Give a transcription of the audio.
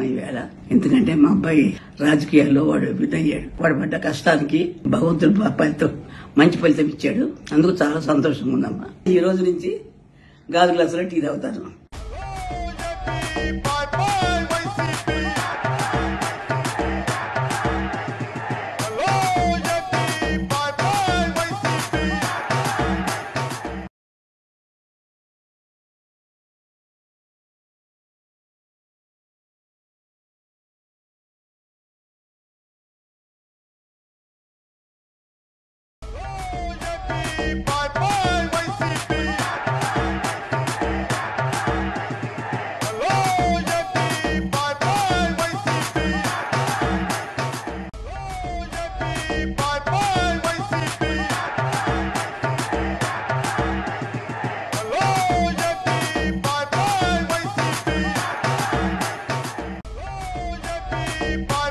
అమ్మా ఈవేళ. ఎందుకంటే మా అబ్బాయి రాజకీయాల్లో వాడు విధయ్యాడు. వాడు పడ్డ కష్టానికి భగవంతుడు ఫలితం మంచి ఫలితం ఇచ్చాడు. అందుకు చాలా సంతోషంగా ఉందమ్మా. ఈ రోజు నుంచి గాజు గ్లాసులో టీ తాగుతాను. Bye.